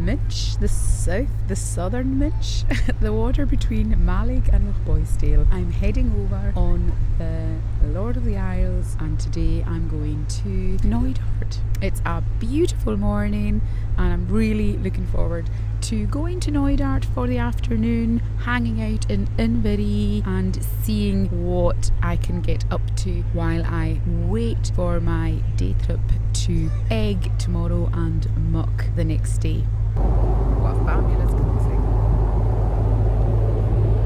Minch, the southern Minch, the water between Mallaig and Boysdale. I'm heading over on the Lord of the Isles and today I'm going to Knoydart. It's a beautiful morning and I'm really looking forward to going to Knoydart for the afternoon, hanging out in Inverie and seeing what I can get up to while I wait for my day trip to Egg tomorrow and Muck the next day. What a fabulous crossing.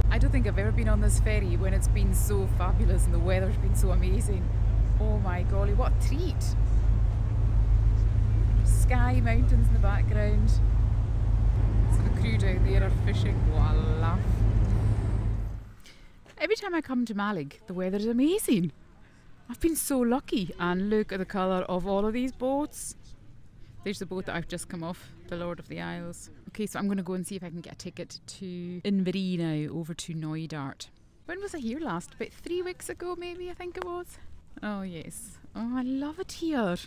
I don't think I've ever been on this ferry when it's been so fabulous and the weather's been so amazing. Oh my golly, what a treat! Sky, mountains in the background. So the crew down there are fishing. What a laugh. Every time I come to Mallaig, the weather is amazing. I've been so lucky, and look at the colour of all of these boats. There's the boat that I've just come off, the Lord of the Isles. Okay, so I'm going to go and see if I can get a ticket to Inverie now, over to Knoydart. When was I here last? About 3 weeks ago maybe, I think it was. Oh yes. Oh, I love it here.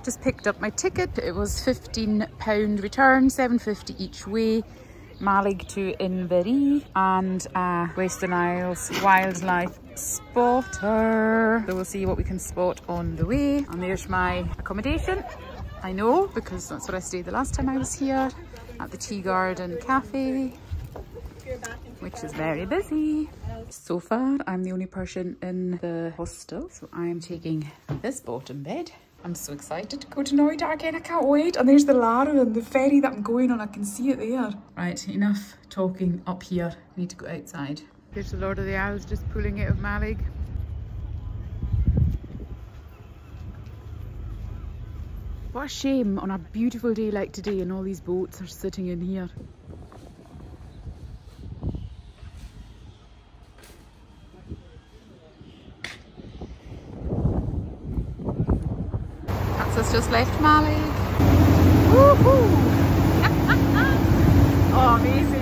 Just picked up my ticket. It was £15 return, £7.50 each way. Mallaig to Inverie and Western Isles wildlife spotter. So we'll see what we can spot on the way. And there's my accommodation. I know because that's where I stayed the last time I was here, at the Tea Garden Cafe, which is very busy. So far I'm the only person in the hostel, so I'm taking this bottom bed. I'm so excited to go to Knoydart again, I can't wait. And there's the Laren, the ferry that I'm going on, I can see it there. Right, enough talking up here, I need to go outside. There's the Lord of the Isles just pulling out of Mallaig. What a shame on a beautiful day like today and all these boats are sitting in here. That's us just left Mallaig. Woohoo! Oh, amazing!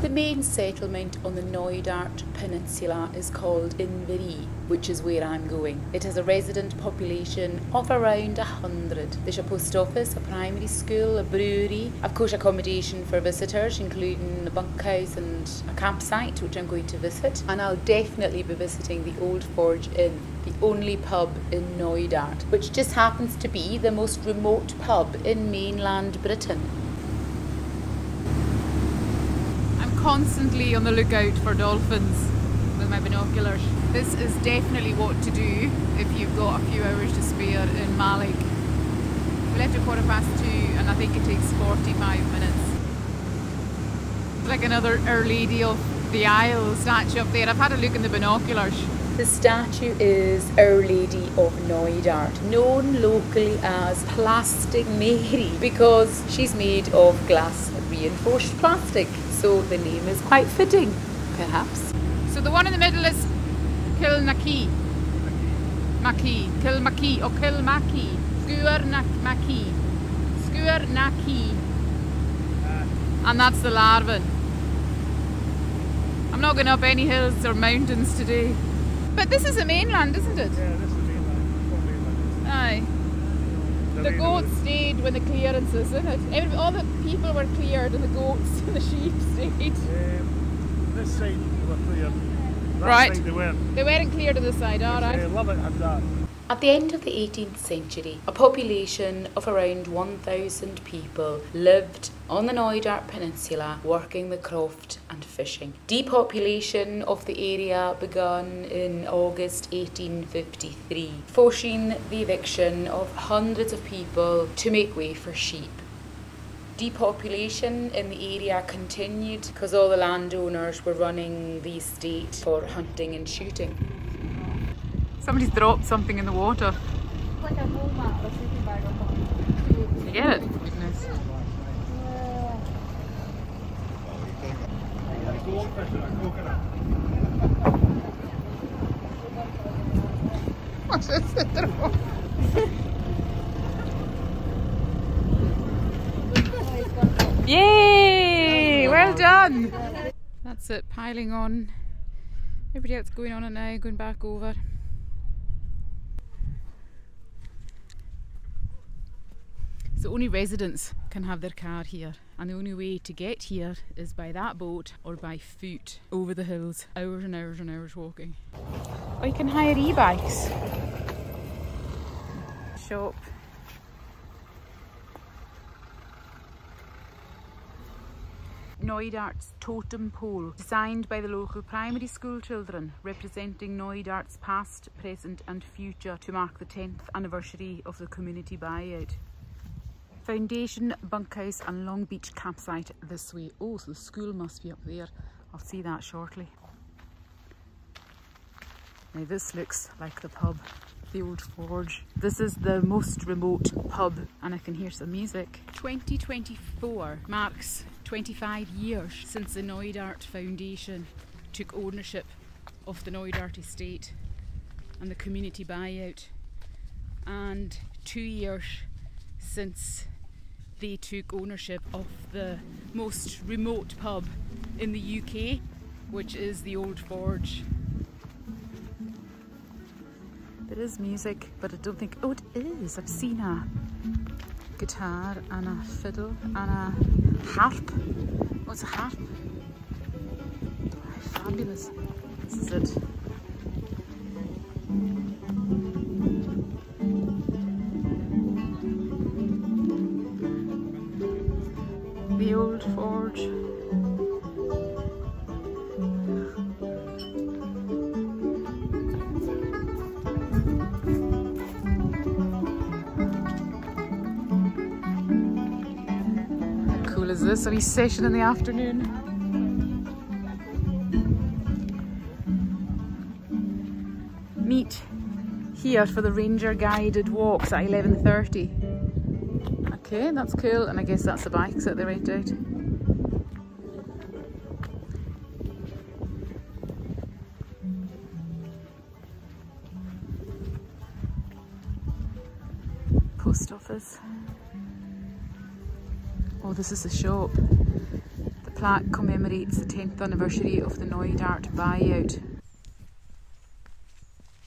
The main settlement on the Knoydart peninsula is called Inverie, which is where I'm going. It has a resident population of around 100. There's a post office, a primary school, a brewery, of course accommodation for visitors, including a bunkhouse and a campsite, which I'm going to visit. And I'll definitely be visiting the Old Forge Inn, the only pub in Knoydart, which just happens to be the most remote pub in mainland Britain. Constantly on the lookout for dolphins with my binoculars. This is definitely what to do if you've got a few hours to spare in Mallaig. We left at 2:15 and I think it takes 45 minutes. It's like another Our Lady of the Isles statue up there. I've had a look in the binoculars. The statue is Our Lady of Knoydart, known locally as Plastic Mary because she's made of glass reinforced plastic. So the name is quite fitting, perhaps. So the one in the middle is Kilmackie. Kilmackie or Kilmackie. Scuernackie. Scuernackie. And that's the Larven. I'm not going up any hills or mountains today. But this is the mainland, isn't it? Yeah, this is the mainland. Aye. The goats stayed when the clearances, isn't it? All the people were cleared and the goats and the sheep stayed. This side they were cleared. That right. side they weren't. They weren't cleared on the side, alright. Love it had that. At the end of the 18th century, a population of around 1,000 people lived on the Knoydart Peninsula working the croft and fishing. Depopulation of the area began in August 1853, forcing the eviction of hundreds of people to make way for sheep. Depopulation in the area continued because all the landowners were running the estate for hunting and shooting. Somebody's dropped something in the water. Like a whole mat or a sleeping bag or something. You get it? Goodness. What's this? Yay! Well done! That's it, piling on. Everybody else going on it now, going back over. So only residents can have their car here, and the only way to get here is by that boat or by foot over the hills. Hours and hours and hours walking. Or you can hire e-bikes. Shop. Knoydart's totem pole, designed by the local primary school children, representing Knoydart's past, present and future to mark the 10th anniversary of the community buyout. Foundation, bunkhouse and Long Beach campsite this way. Oh, so the school must be up there. I'll see that shortly. Now this looks like the pub, the Old Forge. This is the most remote pub and I can hear some music. 2024 marks 25 years since the Knoydart Foundation took ownership of the Knoydart estate and the community buyout, and 2 years since they took ownership of the most remote pub in the UK, which is the Old Forge. There is music, but I don't think... Oh, it is! I've seen a guitar and a fiddle and a harp. What's a harp? Oh, fabulous. This is it. The Old Forge. Is this a wee session in the afternoon? Meet here for the ranger guided walks at 11:30. Okay, that's cool, and I guess that's the bikes that they rent out. Post office. Oh, this is the shop. The plaque commemorates the 10th anniversary of the Knoydart buyout.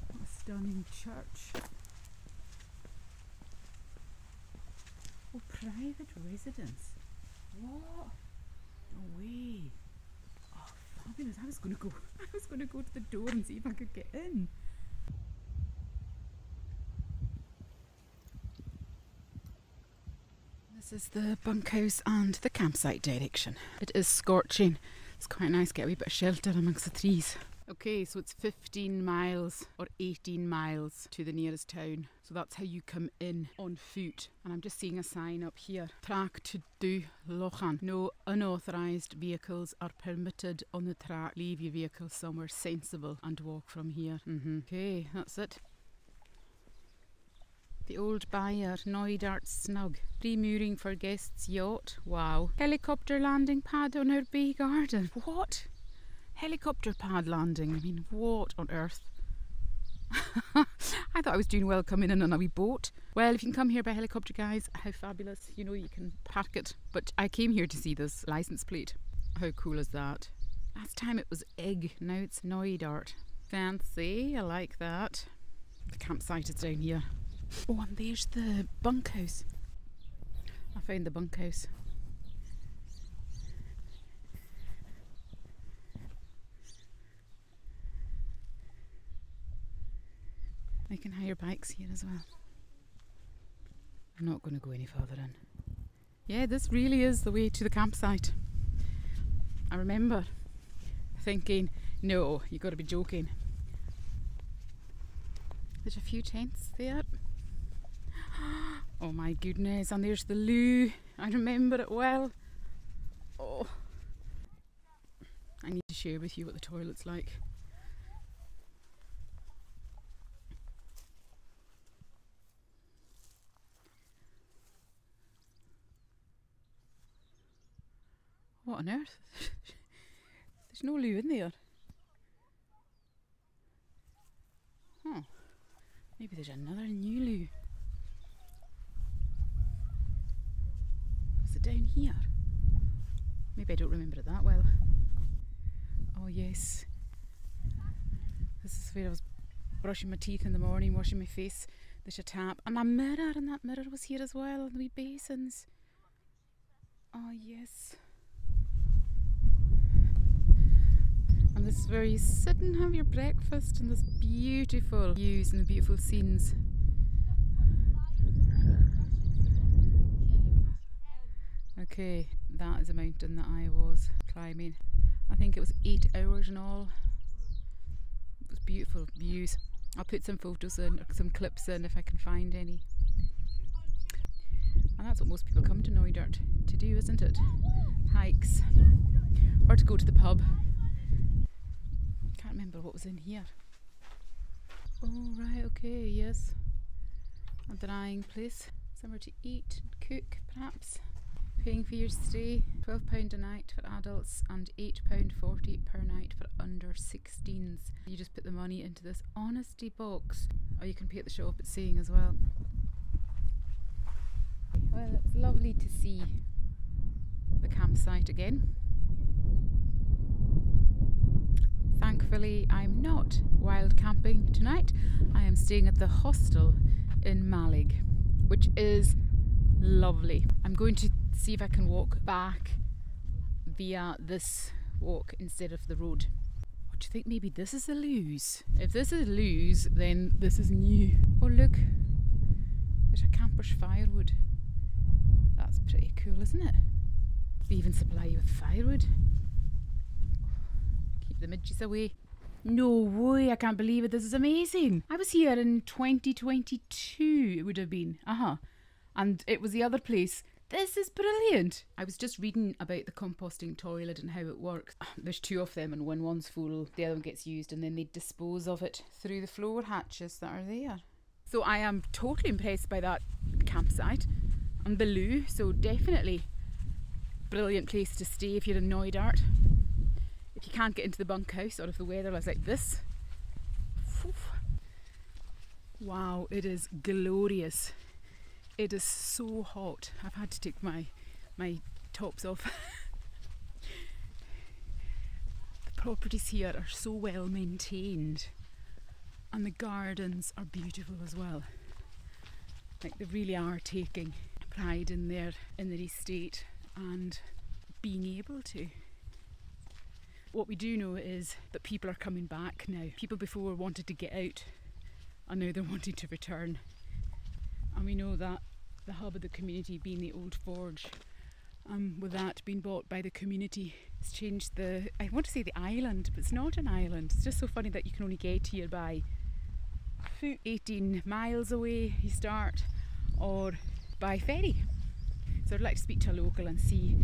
What a stunning church. Oh, private residence. What? No way. Oh, fabulous. I was going to go to the door and see if I could get in. This is the bunkhouse and the campsite direction. It is scorching. It's quite nice to get a wee bit of shelter amongst the trees. Okay, so it's 15 miles or 18 miles to the nearest town. So that's how you come in on foot. And I'm just seeing a sign up here. Track to do Lochan. No unauthorised vehicles are permitted on the track. Leave your vehicle somewhere sensible and walk from here. Okay, that's it. The old buyer, Knoydart Snug. Pre-mooring for guests' yacht. Wow. Helicopter landing pad on our bay garden. What? Helicopter pad landing? I mean, what on earth? I thought I was doing well coming in on a wee boat. Well, if you can come here by helicopter, guys, how fabulous. You know, you can park it. But I came here to see this licence plate. How cool is that? Last time it was Egg, now it's Knoydart. Fancy, I like that. The campsite is down here. Oh, and there's the bunkhouse. I found the bunkhouse. I can hire bikes here as well. I'm not going to go any further in. Yeah, this really is the way to the campsite. I remember thinking, no, you've got to be joking. There's a few tents there. Oh my goodness, and there's the loo. I remember it well. Oh, I need to share with you what the toilet's like. What on earth? There's no loo in there. Huh. Maybe there's another new loo. Was it down here? Maybe I don't remember it that well. Oh yes. This is where I was brushing my teeth in the morning, washing my face. There's a tap and a mirror, and that mirror was here as well, and the wee basins. Oh yes. And this is where you sit and have your breakfast, and this beautiful views and the beautiful scenes. Okay, that is a mountain that I was climbing. I think it was 8 hours in all. It was beautiful views. I'll put some photos in, or some clips in if I can find any. And that's what most people come to Knoydart to do, isn't it? Hikes. Or to go to the pub. Can't remember what was in here. Oh right, okay, yes. A drying place. Somewhere to eat and cook, perhaps. Paying for your stay, £12 a night for adults and £8.40 per night for under 16s. You just put the money into this honesty box, or you can pay at the shop at Saying as well. Well, it's lovely to see the campsite again. Thankfully, I'm not wild camping tonight. I am staying at the hostel in Mallaig, which is lovely. I'm going to see if I can walk back via this walk instead of the road. What do you think? Maybe this is a lose. If this is a lose, then this is new. Oh look, there's a camper's firewood. That's pretty cool, isn't it? They even supply you with firewood. Keep the midges away. No way, I can't believe it. This is amazing. I was here in 2022, it would have been. And it was the other place. This is brilliant. I was just reading about the composting toilet and how it works. There's 2 of them, and when one's full, the other one gets used, and then they dispose of it through the floor hatches that are there. So I am totally impressed by that campsite and the loo. So definitely brilliant place to stay if you're in Knoydart. If you can't get into the bunkhouse, or if the weather is like this. Wow, it is glorious. It is so hot. I've had to take my tops off. The properties here are so well maintained, and the gardens are beautiful as well. Like, they really are taking pride in their estate and being able to. What we do know is that people are coming back now. People before wanted to get out, and now they're wanting to return. And we know that the hub of the community being the old forge, with that being bought by the community, it's changed I want to say the island, but it's not an island. It's just so funny that you can only get here by 18 miles away you start, or by ferry. So I'd like to speak to a local and see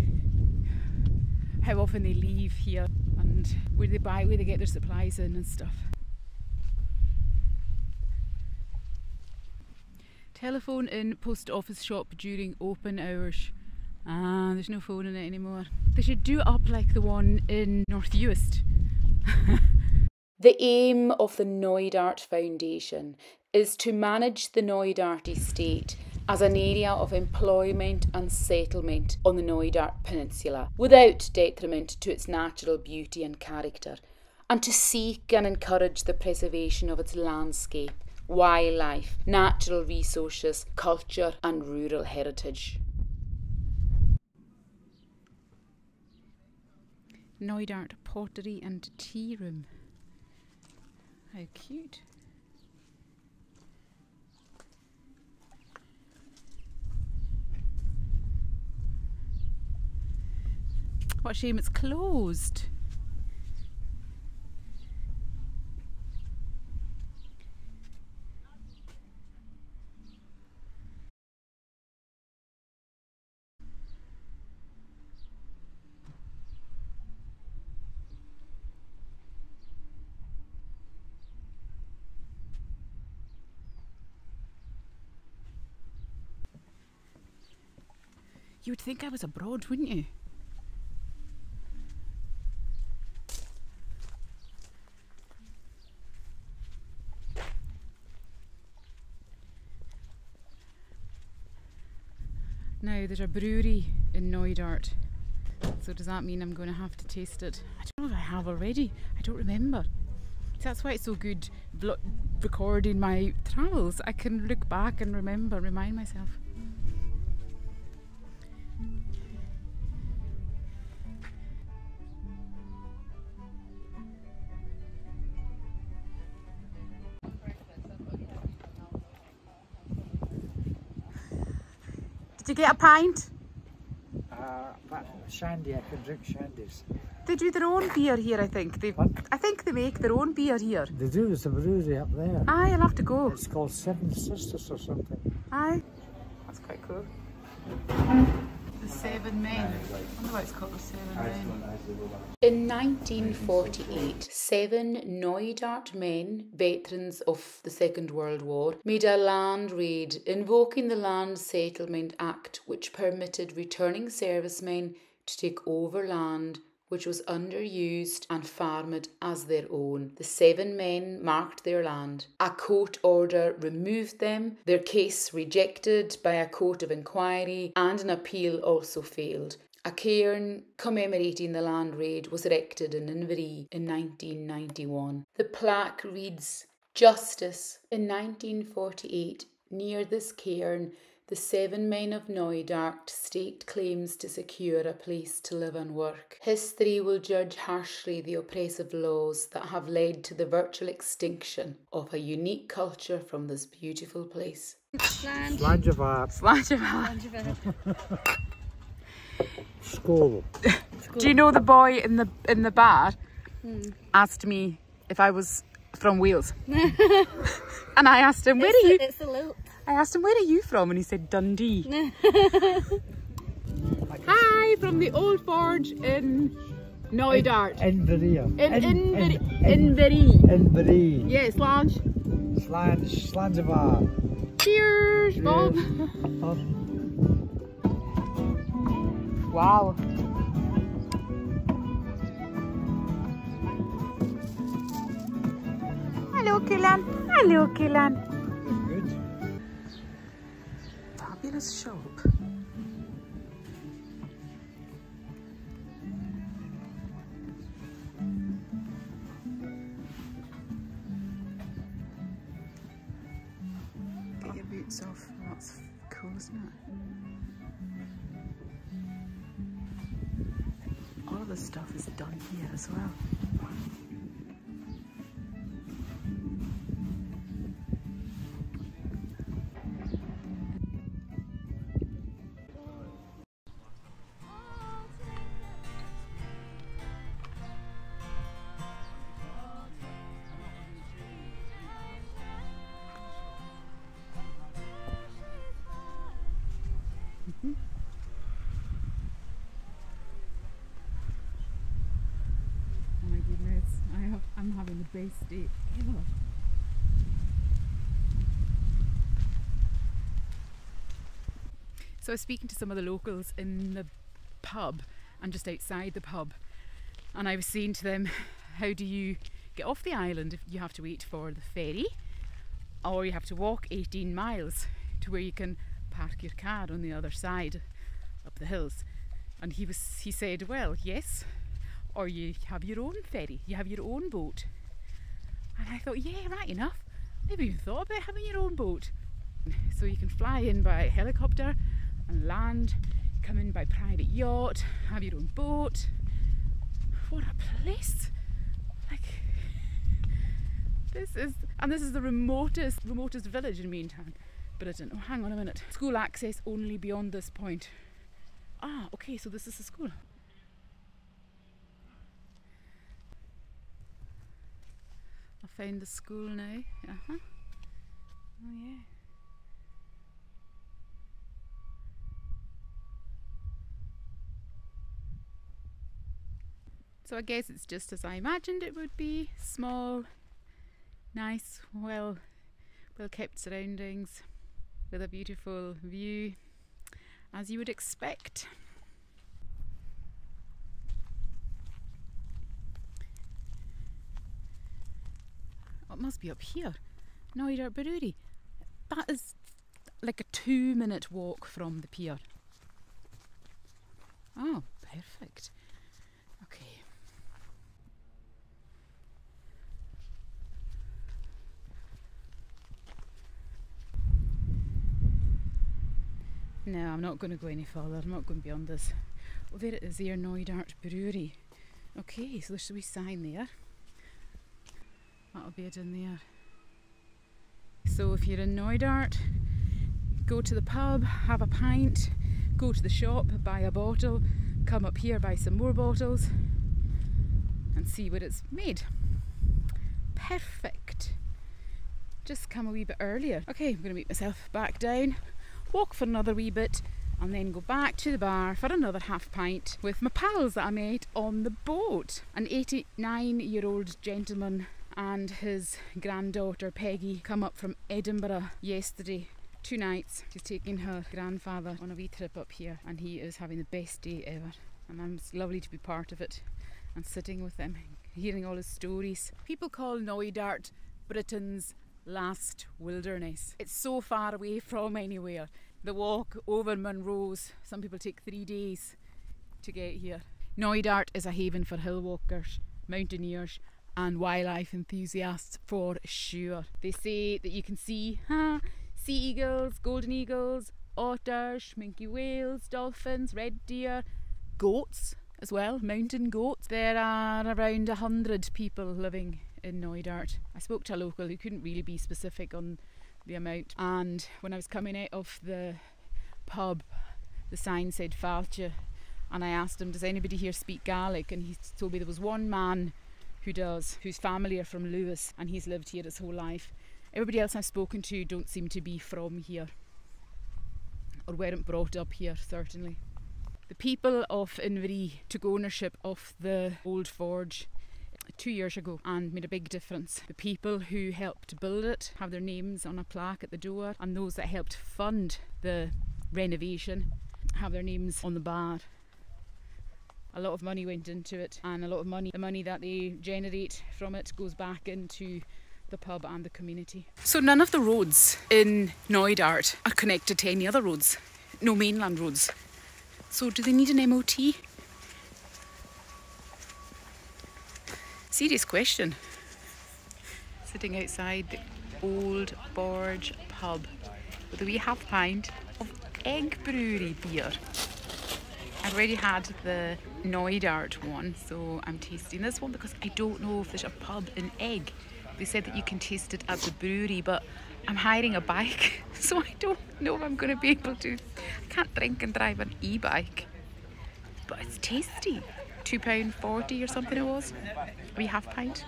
how often they leave here and where they get their supplies in and stuff. Telephone in post office shop during open hours. There's no phone in it anymore. They should do it up like the one in North Uist. The aim of the Knoydart Foundation is to manage the Knoydart estate as an area of employment and settlement on the Knoydart peninsula without detriment to its natural beauty and character, and to seek and encourage the preservation of its landscape, wildlife, natural resources, culture and rural heritage. Knoydart Pottery and Tea Room. How cute. What a shame it's closed. You would think I was abroad, wouldn't you? Now there's a brewery in Knoydart, so does that mean I'm going to have to taste it? I don't know if I have already, I don't remember. That's why it's so good recording my travels. I can look back and remind myself. Did you get a pint? Shandy, I can drink shandies. They do their own beer here, I think. I think they make their own beer here. They do, there's a brewery up there. Aye, I'll have to go. It's called Seven Sisters or something. Aye. That's quite cool. The Seven Men. I wonder why it's called the Seven Men. In 1948, 7 Knoydart men, veterans of the Second World War, made a land raid invoking the Land Settlement Act, which permitted returning servicemen to take over land which was underused and farmed as their own. The 7 men marked their land. A court order removed them, their case rejected by a court of inquiry, and an appeal also failed. A cairn commemorating the land raid was erected in Inverie in 1991. The plaque reads, "Justice." In 1948, near this cairn, the 7 men of Knoydart staked claims to secure a place to live and work. History will judge harshly the oppressive laws that have led to the virtual extinction of a unique culture from this beautiful place. Slangevaart. School. Do you know the boy in the bar asked me if I was from Wales? And I asked him, where are you? It's a loop. I asked him, where are you from? And he said, Dundee. Hi, from the Old Forge in Knoydart. Inverie. Inverie. Inverie. Yeah, Slange. Slangevaart. Cheers, Bob. Wow. Hello, Killan. Hello, Killan. Good. Fabulous shop. Get your boots off. That's cool, isn't it? All of this stuff is done here as well. Oh my goodness, I'm having the best day ever. So I was speaking to some of the locals in the pub and just outside the pub, and I was saying to them, how do you get off the island if you have to wait for the ferry, or you have to walk 18 miles to where you can park your car on the other side up the hills? And he said, well, yes, or you have your own ferry, you have your own boat. And I thought, yeah, right enough, never even thought about having your own boat. So you can fly in by helicopter and land, come in by private yacht, have your own boat. What a place! Like, this is the remotest village in Mainland. But I didn't know, hang on a minute. School access only beyond this point. Ah, okay, so this is the school. I found the school now. Oh yeah. So I guess it's just as I imagined it would be. Small, nice, well kept surroundings with a beautiful view, as you would expect. It must be up here. Knoydart Brewery. That is like a 2-minute walk from the pier. Oh, perfect. Okay. No, I'm not going to go any further. I'm not going beyond this. Oh, there it is here, Knoydart Brewery. Okay, so there's a wee sign there. That'll be it in there. So if you're in Knoydart, go to the pub, have a pint, go to the shop, buy a bottle, come up here, buy some more bottles and see what it's made. Perfect. Just come a wee bit earlier. Okay, I'm going to meet myself back down, walk for another wee bit and then go back to the bar for another half pint with my pals that I met on the boat. An 89-year-old gentleman and his granddaughter Peggy come up from Edinburgh yesterday. 2 nights. She's taking her grandfather on a wee trip up here and he is having the best day ever. And it's lovely to be part of it and sitting with him, hearing all his stories. People call Knoydart Britain's last wilderness. It's so far away from anywhere. The walk over Munros, some people take 3 days to get here. Knoydart is a haven for hill walkers, mountaineers and wildlife enthusiasts for sure. They say that you can see sea eagles, golden eagles, otters, minke whales, dolphins, red deer, goats as well, mountain goats. There are around 100 people living in Knoydart. I spoke to a local who couldn't really be specific on the amount, and when I was coming out of the pub the sign said Fáilte and I asked him, does anybody here speak Gaelic, and he told me there was one man who does, whose family are from Lewis and he's lived here his whole life. Everybody else I've spoken to don't seem to be from here or weren't brought up here, certainly. The people of Inverie took ownership of the old forge 2 years ago and made a big difference. The people who helped build it have their names on a plaque at the door, and those that helped fund the renovation have their names on the bar. A lot of money went into it, and a lot of money, the money that they generate from it, goes back into the pub and the community. So none of the roads in Knoydart are connected to any other roads. No mainland roads. So do they need an MOT? Serious question. Sitting outside the Old Borge pub with a wee half pint of Egg Brewery beer. I've already had the Knoydart one, so I'm tasting this one because I don't know if there's a pub in Egg. They said that you can taste it at the brewery, but I'm hiring a bike, so I don't know if I'm going to be able to. I can't drink and drive an e-bike, but it's tasty. £2.40 or something it was. We half pint.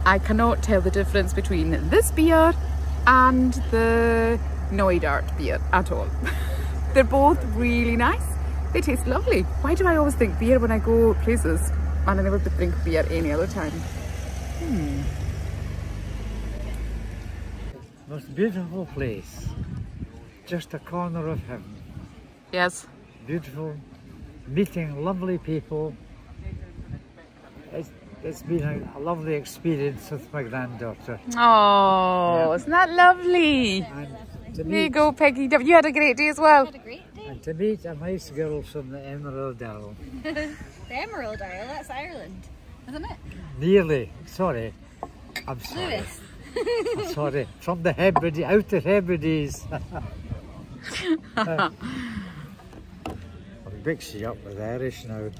I cannot tell the difference between this beer and the Knoydart beer at all. They're both really nice. They taste lovely. Why do I always think beer when I go places and I never drink beer any other time? Most beautiful place. Just a corner of heaven. Yes. Beautiful. Meeting lovely people. It's been a lovely experience with my granddaughter. Oh, yeah. Isn't that lovely? There you go, Peggy. You had a great day as well. Had a great day. And to meet a nice girl from the Emerald Isle. The Emerald Isle, that's Ireland, isn't it? Nearly. Sorry. I'm sorry. Lewis. I'm sorry. From the Hebrides, Outer Hebrides. I'll mix you up with Irish now.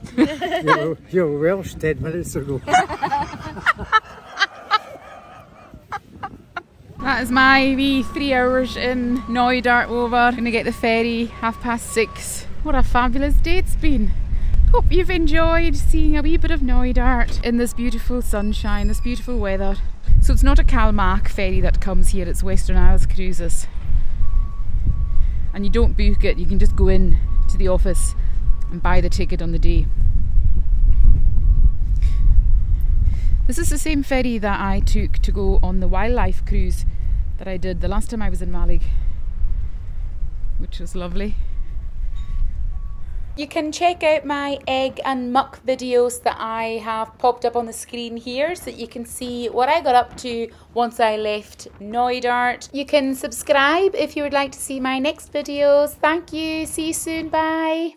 You're Welsh 10 minutes ago. That is my wee 3 hours in Knoydart over. Gonna get the ferry 6:30. What a fabulous day it's been. Hope you've enjoyed seeing a wee bit of Knoydart in this beautiful sunshine, this beautiful weather. So it's not a Calmac ferry that comes here, it's Western Isles Cruises. And you don't book it, you can just go in to the office and buy the ticket on the day. This is the same ferry that I took to go on the wildlife cruise that I did the last time I was in Mallaig, which was lovely. You can check out my egg and muck videos that I have popped up on the screen here so that you can see what I got up to once I left Knoydart. You can subscribe if you would like to see my next videos. Thank you, see you soon, bye.